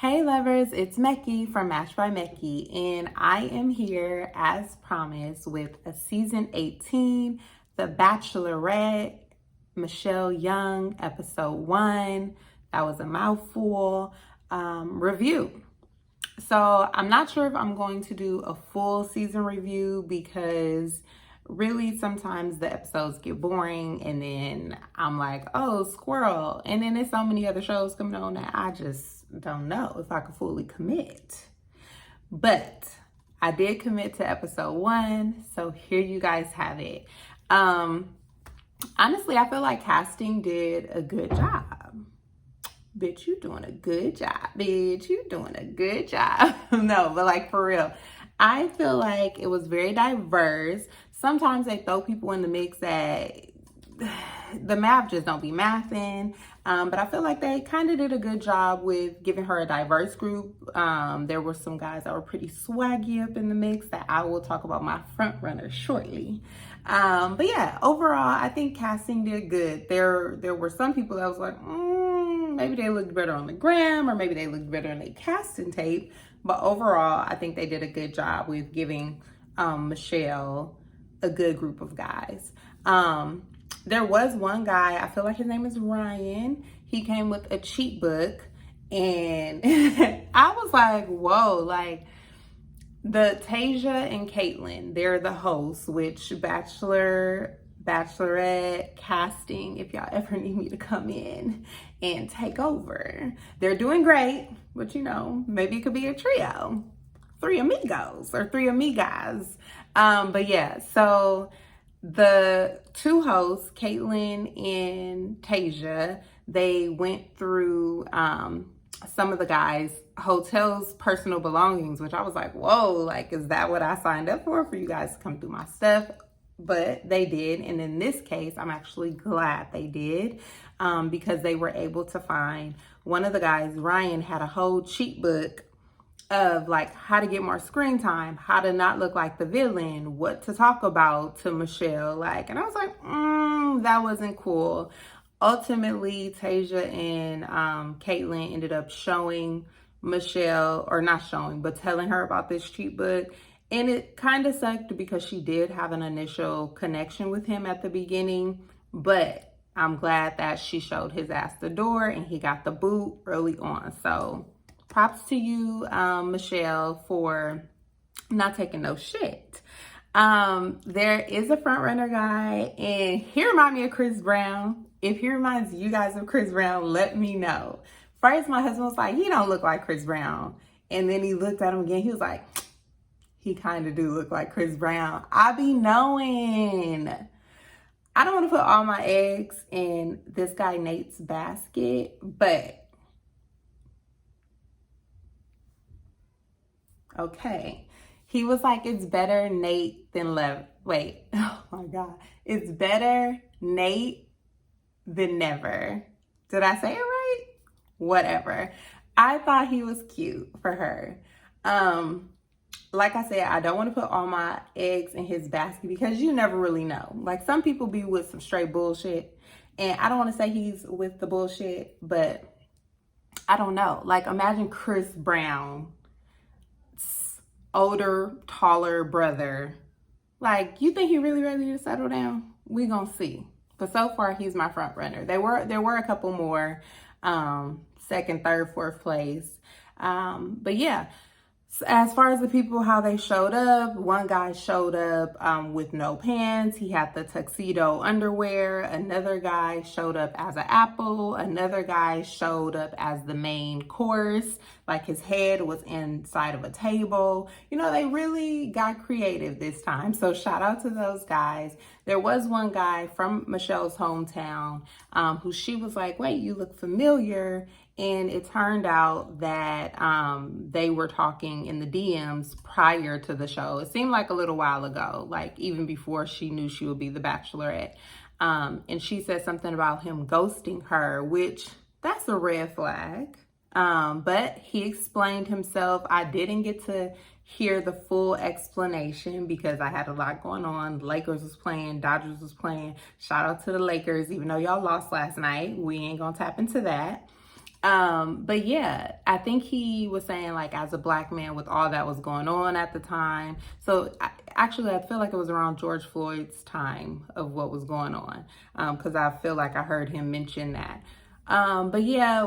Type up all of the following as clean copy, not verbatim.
Hey lovers, it's Mecky from Match by Mecky, and I am here as promised with a season 18, The Bachelorette, Michelle Young, episode 1. That was a mouthful. Review. So I'm not sure if I'm going to do a full season review because really sometimes the episodes get boring and then I'm like, oh, squirrel. And then there's so many other shows coming on that I just don't know if I could fully commit. But I did commit to episode 1, so here you guys have it. Honestly, I feel like casting did a good job. Bitch, you doing a good job. Bitch, you doing a good job. No, but like for real, I feel like it was very diverse. Sometimes they throw people in the mix that the math just don't be mathing. But I feel like they kind of did a good job with giving her a diverse group. There were some guys that were pretty swaggy up in the mix that I will talk about my front runners shortly. But yeah, overall, I think casting did good. There were some people that was like, maybe they looked better on the gram or maybe they looked better on the casting tape. But overall, I think they did a good job with giving Michelle a good group of guys. There was one guy, I feel like his name is Ryan. He came with a cheat book and I was like, whoa, like the Tasia and Caitlin, they're the hosts, which Bachelorette casting, if y'all ever need me to come in and take over. They're doing great, but you know, maybe it could be a trio. 3 amigos or 3 amigas. But yeah, so the 2 hosts, Caitlin and Tasia, they went through some of the guys' hotels' personal belongings, which I was like, whoa, like, is that what I signed up for you guys to come through my stuff? But they did. And in this case, I'm actually glad they did because they were able to find one of the guys, Ryan, had a whole cheat book of like how to get more screen time, how to not look like the villain, what to talk about to Michelle, like, and I was like, that wasn't cool. Ultimately, Tasia and Caitlin ended up showing Michelle, or not showing, but telling her about this cheat book. And it kind of sucked because she did have an initial connection with him at the beginning, but I'm glad that she showed his ass the door and he got the boot early on. So props to you, Michelle, for not taking no shit. There is a front runner guy, and he reminded me of Chris Brown. If he reminds you guys of Chris Brown, let me know. First, my husband was like, he don't look like Chris Brown. And then he looked at him again. He was like, he kind of do look like Chris Brown. I be knowing. I don't want to put all my eggs in this guy Nate's basket, but okay. He was like, it's better Nate than wait, oh my God. It's better Nate than never. Did I say it right? Whatever. I thought he was cute for her. Like I said, I don't want to put all my eggs in his basket because you never really know. Like some people be with some straight bullshit. And I don't want to say he's with the bullshit, but I don't know. Like imagine Chris Brown, older, taller brother. Like, you think he really ready to settle down? We gonna see. But so far, he's my front runner. There were a couple more, 2nd, 3rd, 4th place. But yeah, as far as the people, how they showed up, one guy showed up with no pants. He had the tuxedo underwear. Another guy showed up as an apple. Another guy showed up as the main course. Like his head was inside of a table. You know, they really got creative this time. So shout out to those guys. There was one guy from Michelle's hometown who she was like, wait, you look familiar. And it turned out that they were talking in the DMs prior to the show. It seemed like a little while ago, like even before she knew she would be the Bachelorette. And she said something about him ghosting her, which that's a red flag. But he explained himself. I didn't get to hear the full explanation because I had a lot going on. Lakers was playing, Dodgers was playing. Shout out to the Lakers, even though y'all lost last night. We ain't gonna tap into that. But yeah, I think he was saying like as a black man with all that was going on at the time. So actually, I feel like it was around George Floyd's time of what was going on. Because I feel like I heard him mention that. But yeah,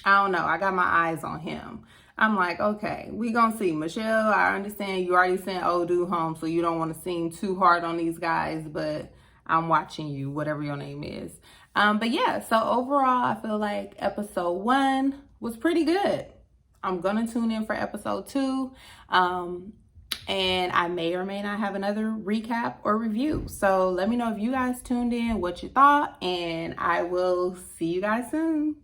I don't know. I got my eyes on him. I'm like, okay, we gonna see. Michelle, I understand you already sent old dude home, so you don't want to seem too hard on these guys, but I'm watching you, whatever your name is. But yeah, so overall, I feel like episode 1 was pretty good. I'm gonna tune in for episode 2. And I may or may not have another recap or review. So let me know if you guys tuned in, what you thought, and I will see you guys soon.